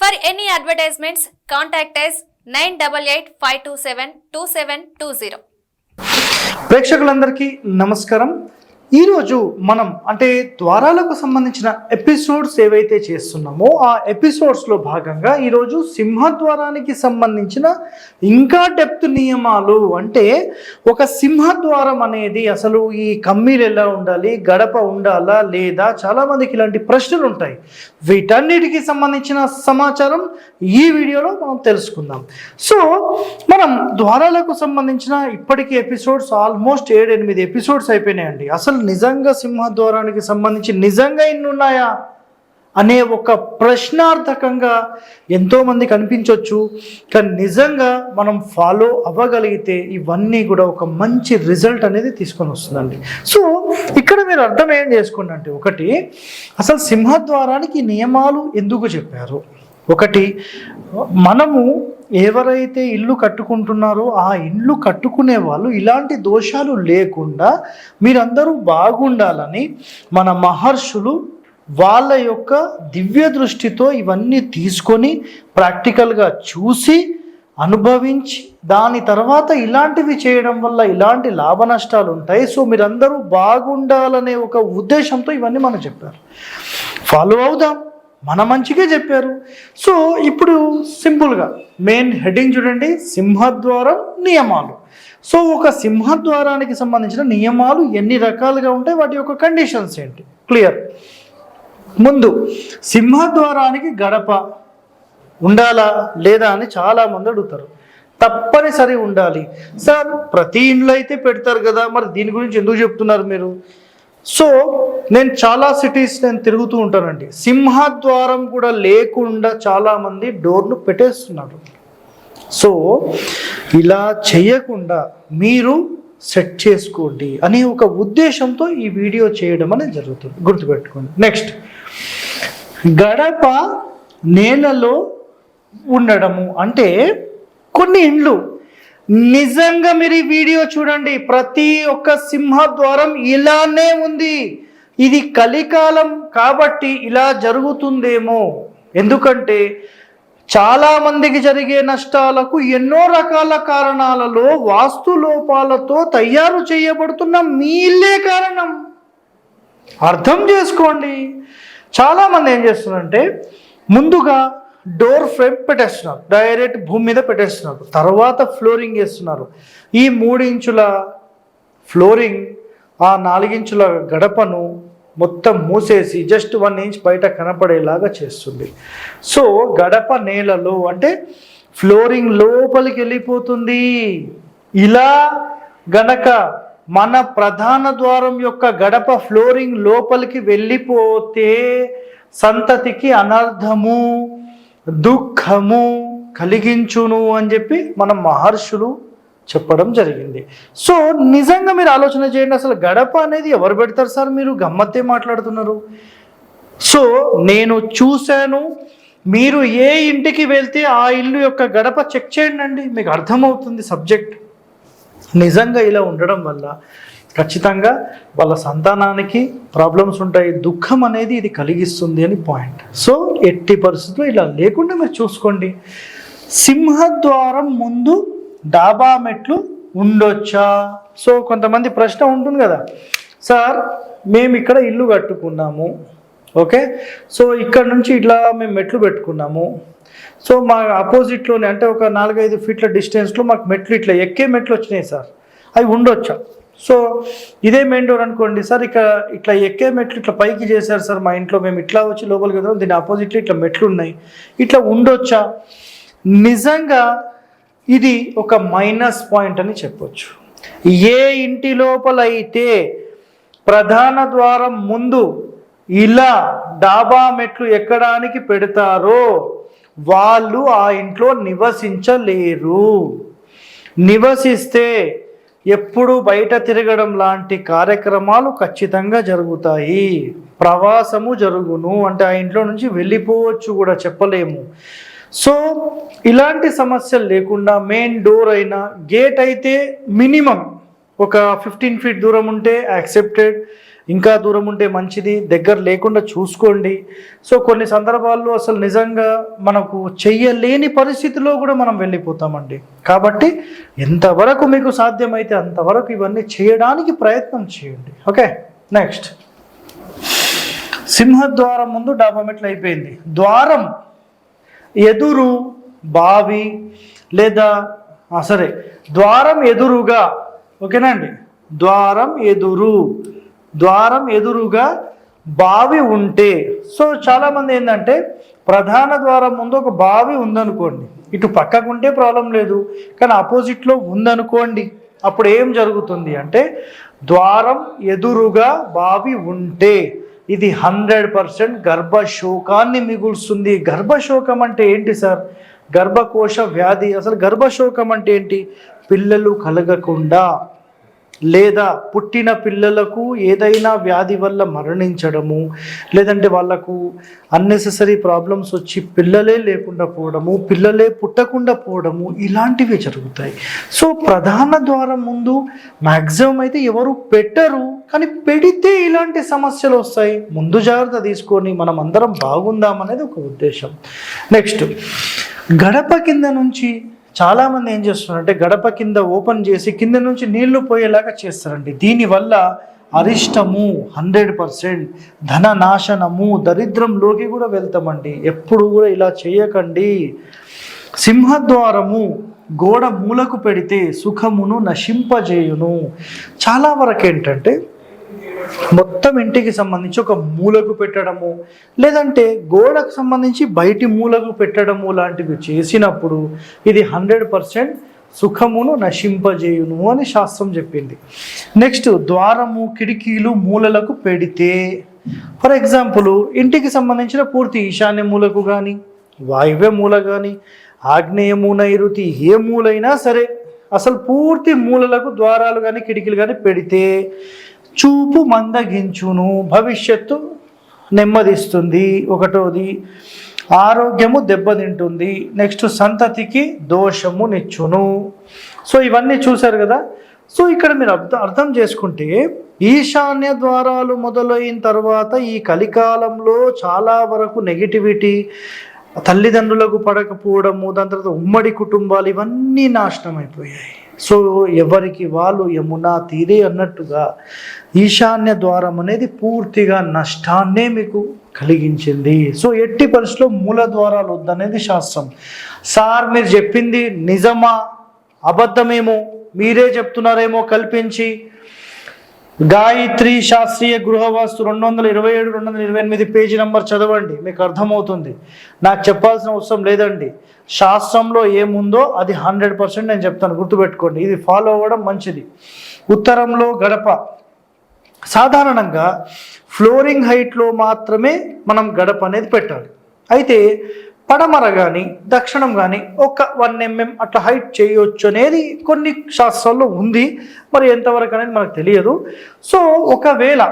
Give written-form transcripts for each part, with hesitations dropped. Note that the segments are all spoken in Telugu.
For any advertisements, contact us 9885272720. ప్రేక్షకులందరికీ నమస్కారం. ఈరోజు మనం అంటే ద్వారాలకు సంబంధించిన ఎపిసోడ్స్ ఏవైతే చేస్తున్నామో ఆ ఎపిసోడ్స్లో భాగంగా ఈరోజు సింహద్వారానికి సంబంధించిన ఇంకా డెప్త్ నియమాలు, అంటే ఒక సింహద్వారం అనేది అసలు ఈ కమ్మీలు ఎలా ఉండాలి, గడప ఉండాలా లేదా, చాలామందికి ఇలాంటి ప్రశ్నలు ఉంటాయి. వీటన్నిటికీ సంబంధించిన సమాచారం ఈ వీడియోలో మనం తెలుసుకుందాం. సో మనం ద్వారాలకు సంబంధించిన ఇప్పటికీ ఎపిసోడ్స్ ఆల్మోస్ట్ 7-8 ఎపిసోడ్స్ అయిపోయినాయండి. అసలు నిజంగా సింహద్వారానికి సంబంధించి నిజంగా ఇన్ని ఉన్నాయా అనే ఒక ప్రశ్నార్థకంగా ఎంతోమందికి అనిపించవచ్చు. కానీ నిజంగా మనం ఫాలో అవ్వగలిగితే ఇవన్నీ కూడా ఒక మంచి రిజల్ట్ అనేది తీసుకొని వస్తుందండి. సో ఇక్కడ మీరు అర్థం ఏం చేసుకోండి అంటే, ఒకటి అసలు సింహద్వారానికి నియమాలు ఎందుకు చెప్పారు. ఒకటి, మనము ఎవరైతే ఇల్లు కట్టుకుంటున్నారో ఆ ఇల్లు కట్టుకునే వాళ్ళు ఇలాంటి దోషాలు లేకుండా మీరందరూ బాగుండాలని మన మహర్షులు వాళ్ళ యొక్క దివ్య దృష్టితో ఇవన్నీ తీసుకొని ప్రాక్టికల్గా చూసి అనుభవించి దాని తర్వాత ఇలాంటివి చేయడం వల్ల ఇలాంటి లాభ నష్టాలు ఉంటాయి. సో మీరందరూ బాగుండాలనే ఒక ఉద్దేశంతో ఇవన్నీ మనకు చెప్పారు. ఫాలో అవుదాం, మన మంచిగా చెప్పారు. సో ఇప్పుడు సింపుల్గా మెయిన్ హెడ్డింగ్ చూడండి, సింహద్వారం నియమాలు. సో ఒక సింహద్వారానికి సంబంధించిన నియమాలు ఎన్ని రకాలుగా ఉంటాయి, వాటి యొక్క కండిషన్స్ ఏంటి, క్లియర్. ముందు సింహద్వారానికి గడప ఉండాలా లేదా అని చాలామంది అడుగుతారు. తప్పనిసరి ఉండాలి సార్. ప్రతి ఇంట్లో అయితే పెడతారు కదా, మరి దీని గురించి ఎందుకు చెప్తున్నారు మీరు? సో నేను చాలా సిటీస్ తిరుగుతూ ఉంటానండి. సింహద్వారం కూడా లేకుండా చాలామంది డోర్ను పెట్టేస్తున్నారు. సో ఇలా చేయకుండా మీరు సెట్ చేసుకోండి అనే ఒక ఉద్దేశంతో ఈ వీడియో చేయడం అనేది జరుగుతుంది, గుర్తుపెట్టుకోండి. నెక్స్ట్, గడప నేలలో ఉండడము. అంటే కొన్ని ఇండ్లు నిజంగా మీరు ఈ వీడియో చూడండి, ప్రతి ఒక్క సింహద్వారం ఇలానే ఉంది. ఇది కలికాలం కాబట్టి ఇలా జరుగుతుందేమో. ఎందుకంటే చాలా మందికి జరిగే నష్టాలకు ఎన్నో రకాల కారణాలలో వాస్తు లోపాలతో తయారు చేయబడుతున్న మీ ఇల్లే కారణం. అర్థం చేసుకోండి. చాలామంది ఏం చేస్తున్నారంటే ముందుగా డోర్ ఫ్రేమ్ పెట్టేస్తున్నారు, డైరెక్ట్ భూమి మీద పెట్టేస్తున్నారు, తర్వాత ఫ్లోరింగ్ వేస్తున్నారు. ఈ 3 ఇంచుల ఫ్లోరింగ్ ఆ 4 ఇంచుల గడపను మొత్తం మూసేసి జస్ట్ 1 ఇంచ్ బయట కనపడేలాగా చేస్తుంది. సో గడప నేలలో అంటే ఫ్లోరింగ్ లోపలికి వెళ్ళిపోతుంది. ఇలా గనక మన ప్రధాన ద్వారం యొక్క గడప ఫ్లోరింగ్ లోపలికి వెళ్ళిపోతే సంతతికి అనర్థము, దుఃఖము కలిగించును అని చెప్పి మన మహర్షులు చెప్పడం జరిగింది. సో నిజంగా మీరు ఆలోచన చేయండి, అసలు గడప అనేది ఎవరు పెడతారు సార్, మీరు గమ్మత్తే మాట్లాడుతున్నారు. సో నేను చూశాను, మీరు ఏ ఇంటికి వెళ్తే ఆ ఇల్లు యొక్క గడప చెక్ చేయండి అండి, మీకు అర్థమవుతుంది సబ్జెక్ట్. నిజంగా ఇలా ఉండడం వల్ల ఖచ్చితంగా వాళ్ళ సంతానానికి ప్రాబ్లమ్స్ ఉంటాయి, దుఃఖం అనేది ఇది కలిగిస్తుంది అని పాయింట్. సో ఎట్టి పరిస్థితుల్లో ఇలా లేకుండా మీరు చూసుకోండి. సింహద్వారం ముందు డాబా మెట్లు ఉండొచ్చా? సో కొంతమంది ప్రశ్న ఉంటుంది కదా, సార్ మేము ఇక్కడ ఇల్లు కట్టుకున్నాము, ఓకే, సో ఇక్కడ నుంచి ఇట్లా మేము మెట్లు పెట్టుకున్నాము, సో మా ఆపోజిట్లోనే అంటే ఒక 4-5 ఫీట్ల డిస్టెన్స్లో మాకు మెట్లు ఇట్లా ఎక్కే మెట్లు వచ్చినాయి సార్, అవి ఉండొచ్చా? సో ఇదే మెయిన్ డోర్ అనుకోండి సార్, ఇట్లా ఎక్కే మెట్లు ఇట్లా పైకి చేశారు సార్ మా ఇంట్లో, మేము ఇట్లా వచ్చి లోపలికి వెళ్తాం, దీని ఆపోజిట్లో ఇట్లా మెట్లు ఉన్నాయి, ఇట్లా ఉండొచ్చా? నిజంగా ఇది ఒక మైనస్ పాయింట్ అని చెప్పొచ్చు. ఏ ఇంటి లోపల అయితే ప్రధాన ద్వారం ముందు ఇలా డాబా మెట్లు ఎక్కడానికి పెడతారో వాళ్ళు ఆ ఇంట్లో నివసించలేరు. నివసిస్తే ఎప్పుడు బయట తిరగడం లాంటి కార్యక్రమాలు ఖచ్చితంగా జరుగుతాయి, ప్రవాసము జరుగును, అంటే ఆ ఇంట్లో నుంచి వెళ్ళిపోవచ్చు కూడా చెప్పలేము. సో ఇలాంటి సమస్యలు లేకుండా మెయిన్ డోర్ అయినా గేట్ అయితే మినిమం ఒక 15 ఫీట్ దూరం ఉంటే యాక్సెప్టెడ్, ఇంకా దూరం ఉంటే మంచిది, దగ్గర లేకుండా చూసుకోండి. సో కొన్ని సందర్భాల్లో అసలు నిజంగా మనకు చెయ్యలేని పరిస్థితిలో కూడా మనం వెళ్ళిపోతామండి. కాబట్టి ఎంతవరకు మీకు సాధ్యమైతే అంతవరకు ఇవన్నీ చేయడానికి ప్రయత్నం చేయండి. ఓకే, నెక్స్ట్ సింహద్వారం ముందు డాబా మెట్లు అయిపోయింది. ద్వారం ఎదురు బావి లేదా సరే ద్వారం ఎదురుగా, ఓకేనా అండి, ద్వారం ఎదురుగా బావి ఉంటే, సో చాలామంది ఏంటంటే ప్రధాన ద్వారం ముందు ఒక బావి ఉందనుకోండి, ఇటు పక్కకుంటే ప్రాబ్లం లేదు, కానీ ఆపోజిట్లో ఉందనుకోండి, అప్పుడు ఏం జరుగుతుంది అంటే ద్వారం ఎదురుగా బావి ఉంటే ఇది 100% గర్భశోకాన్ని మిగులుస్తుంది. గర్భశోకం అంటే ఏంటి సార్? గర్భకోశ వ్యాధి. అసలు గర్భశోకం అంటే ఏంటి? పిల్లలు కలగకుండా లేదా పుట్టిన పిల్లలకు ఏదైనా వ్యాధి వల్ల మరణించడము, లేదంటే వాళ్ళకు అన్నెసెసరీ ప్రాబ్లమ్స్ వచ్చి పిల్లలే లేకుండా పోవడము, పిల్లలే పుట్టకుండా పోవడము, ఇలాంటివి జరుగుతాయి. సో ప్రధాన ద్వారం ముందు మ్యాక్సిమం అయితే ఎవరు పెట్టరు, కానీ పెడితే ఇలాంటి సమస్యలు వస్తాయి. ముందు జాగ్రత్త తీసుకొని మనం అందరం బాగుందామనేది ఒక ఉద్దేశం. నెక్స్ట్ గడప కింద నుంచి చాలామంది ఏం చేస్తున్నారంటే గడప కింద ఓపెన్ చేసి కింద నుంచి నీళ్లు పోయేలాగా చేస్తారండి. దీనివల్ల అరిష్టము 100%, ధన నాశనము, దరిద్రంలోకి కూడా వెళ్తామండి. ఎప్పుడు కూడా ఇలా చేయకండి. సింహద్వారము గోడ మూలకు పెడితే సుఖమును నశింపజేయును. చాలా వరకు ఏంటంటే మొత్తం ఇంటికి సంబంధించి ఒక మూలకు పెట్టడము, లేదంటే గోడకు సంబంధించి బయటి మూలకు పెట్టడము లాంటివి చేసినప్పుడు ఇది 100% సుఖమును నశింపజేయును అని శాస్త్రం చెప్పింది. నెక్స్ట్ ద్వారము కిటికీలు మూలలకు పెడితే, ఫర్ ఎగ్జాంపుల్ ఇంటికి సంబంధించిన పూర్తి ఈశాన్య మూలకు కానీ, వాయువ్య మూల కానీ, ఆగ్నేయ మూల, నైరుతి ఏ మూలైనా సరే అసలు పూర్తి మూలలకు ద్వారాలు కానీ కిటికీలు కానీ పెడితే చూపు మందగించును, భవిష్యత్తు నెమ్మదిస్తుంది. ఒకటోది ఆరోగ్యము దెబ్బతింటుంది. నెక్స్ట్ సంతతికి దోషము నిచ్చును. సో ఇవన్నీ చూశారు కదా. సో ఇక్కడ మీరు అర్థం చేసుకుంటే ఈశాన్య ద్వారాలు మొదలైన తర్వాత ఈ కలికాలంలో చాలా వరకు నెగిటివిటీ, తల్లిదండ్రులకు పడకపోవడము, దాని తర్వాత ఉమ్మడి కుటుంబాలు ఇవన్నీ నాశనం అయిపోయాయి. సో ఎవరికి వాళ్ళు యమునా తీరే అన్నట్టుగా ఈశాన్య ద్వారం అనేది పూర్తిగా నష్టాన్నే మీకు కలిగించింది. సో ఎట్టి పరిస్థితుల్లో మూల ద్వారాలు వద్దనేది శాస్త్రం. సార్ మీరు చెప్పింది నిజమా అబద్ధమేమో, మీరే చెప్తున్నారేమో కల్పించి, గాయత్రి శాస్త్రీయ గృహవాస్తు 227, 228 పేజీ నంబర్ చదవండి, మీకు అర్థమవుతుంది. నాకు చెప్పాల్సిన అవసరం లేదండి. శాస్త్రంలో ఏముందో అది 100% నేను చెప్తాను, గుర్తుపెట్టుకోండి. ఇది ఫాలో అవ్వడం మంచిది. ఉత్తరంలో గడప సాధారణంగా ఫ్లోరింగ్ హైట్లో మాత్రమే మనం గడప అనేది పెట్టాలి. అయితే పడమర కానీ దక్షిణం కానీ ఒక 1 mm అట్లా హైట్ చేయొచ్చు అనేది కొన్ని శాస్త్రాల్లో ఉంది. మరి ఎంతవరకు అనేది మనకు తెలియదు. సో ఒకవేళ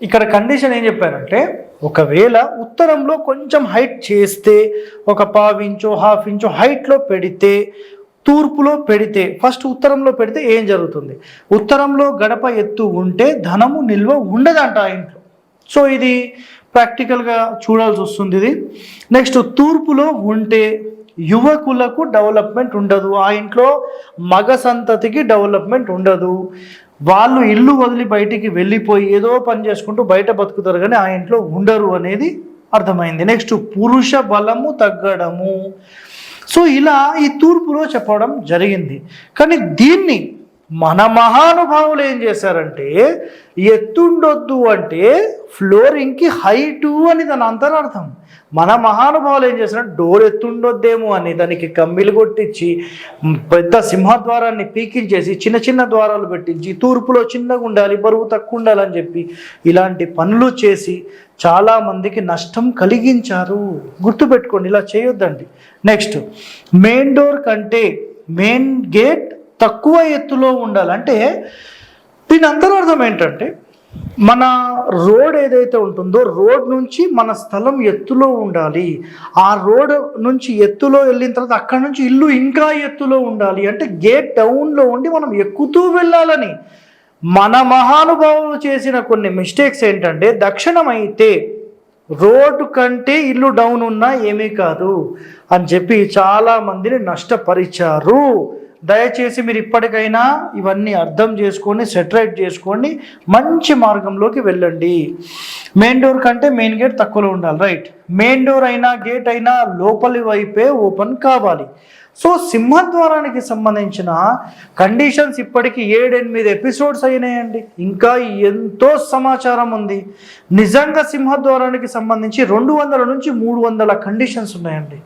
ఇక్కడ కండిషన్ ఏం చెప్పారంటే, ఒకవేళ ఉత్తరంలో కొంచెం హైట్ చేస్తే ఒక 1/2 ఇంచో 1/2 ఇంచో హైట్లో పెడితే, తూర్పులో పెడితే, ఫస్ట్ ఉత్తరంలో పెడితే ఏం జరుగుతుంది? ఉత్తరంలో గడప ఎత్తు ఉంటే ధనము నిల్వ ఉండదంట ఆ ఇంట్లో. సో ఇది ప్రాక్టికల్గా చూడాల్సి వస్తుంది ఇది. నెక్స్ట్ తూర్పులో ఉంటే యువకులకు డెవలప్మెంట్ ఉండదు, ఆ ఇంట్లో మగ సంతతికి డెవలప్మెంట్ ఉండదు. వాళ్ళు ఇల్లు వదిలి బయటికి వెళ్ళిపోయి ఏదో పని చేసుకుంటూ బయట బతుకుతారు, కానీ ఆ ఇంట్లో ఉండరు అనేది అర్థమైంది. నెక్స్ట్ పురుష బలము తగ్గడము. సో ఇలా ఈ తూర్పులో చెప్పడం జరిగింది. కానీ దీన్ని మన మహానుభావులు ఏం చేశారంటే, ఎత్తుండొద్దు అంటే ఫ్లోరింగ్కి హైటు అని దాని అంతరార్థం. మన మహానుభావులు ఏం చేశారంటే డోర్ ఎత్తుండొద్దేమో అని దానికి కమ్మిలు కొట్టించి పెద్ద సింహద్వారాన్ని పీకించేసి చిన్న చిన్న ద్వారాలు పెట్టించి తూర్పులో చిన్నగా ఉండాలి, బరువు తక్కువ ఉండాలని చెప్పి ఇలాంటి పనులు చేసి చాలామందికి నష్టం కలిగించారు. గుర్తుపెట్టుకోండి, ఇలా చేయొద్దండి. నెక్స్ట్ మెయిన్ డోర్ కంటే మెయిన్ గేట్ తక్కువ ఎత్తులో ఉండాలంటే దీని అంతరార్థం ఏంటంటే, మన రోడ్ ఏదైతే ఉంటుందో రోడ్ నుంచి మన స్థలం ఎత్తులో ఉండాలి. ఆ రోడ్ నుంచి ఎత్తులో వెళ్ళిన తర్వాత అక్కడ నుంచి ఇల్లు ఇంకా ఎత్తులో ఉండాలి. అంటే గేట్ డౌన్లో ఉండి మనం ఎక్కుతూ వెళ్ళాలని. మన మహానుభావులు చేసిన కొన్ని మిస్టేక్స్ ఏంటంటే దక్షిణం అయితే రోడ్డు కంటే ఇల్లు డౌన్ ఉన్నా ఏమీ కాదు అని చెప్పి చాలా మందిని నష్టపరిచారు. దయచేసి మీరు ఇప్పటికైనా ఇవన్నీ అర్థం చేసుకొని సెటరైట్ చేసుకోండి, మంచి మార్గంలోకి వెళ్ళండి. మెయిన్ డోర్ కంటే మెయిన్ గేట్ తక్కువలో ఉండాలి, రైట్? మెయిన్ డోర్ అయినా గేట్ అయినా లోపలి వైపే ఓపెన్ కావాలి. సో సింహద్వారానికి సంబంధించిన కండిషన్స్ ఇప్పటికీ 7-8 ఎపిసోడ్స్ అయినాయండి. ఇంకా ఎంతో సమాచారం ఉంది. నిజంగా సింహద్వారానికి సంబంధించి 200 నుంచి 300 కండిషన్స్ ఉన్నాయండి.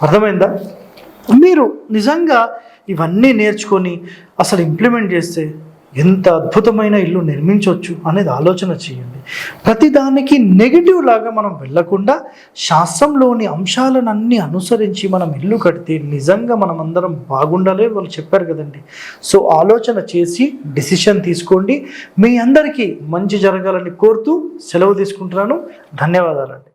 అర్థమైందా? మీరు నిజంగా ఇవన్నీ నేర్చుకొని అసలు ఇంప్లిమెంట్ చేస్తే ఎంత అద్భుతమైన ఇల్లు నిర్మించవచ్చు అనేది ఆలోచన చేయండి. ప్రతిదానికి నెగిటివ్ లాగా మనం వెళ్ళకుండా శాస్త్రంలోని అంశాలను అన్నీ అనుసరించి మనం ఇల్లు కడితే నిజంగా మనం అందరం బాగుండాలి వాళ్ళు చెప్పారు కదండి. సో ఆలోచన చేసి డిసిషన్ తీసుకోండి. మీ అందరికీ మంచి జరగాలని కోరుతూ సెలవు తీసుకుంటున్నాను. ధన్యవాదాలండి.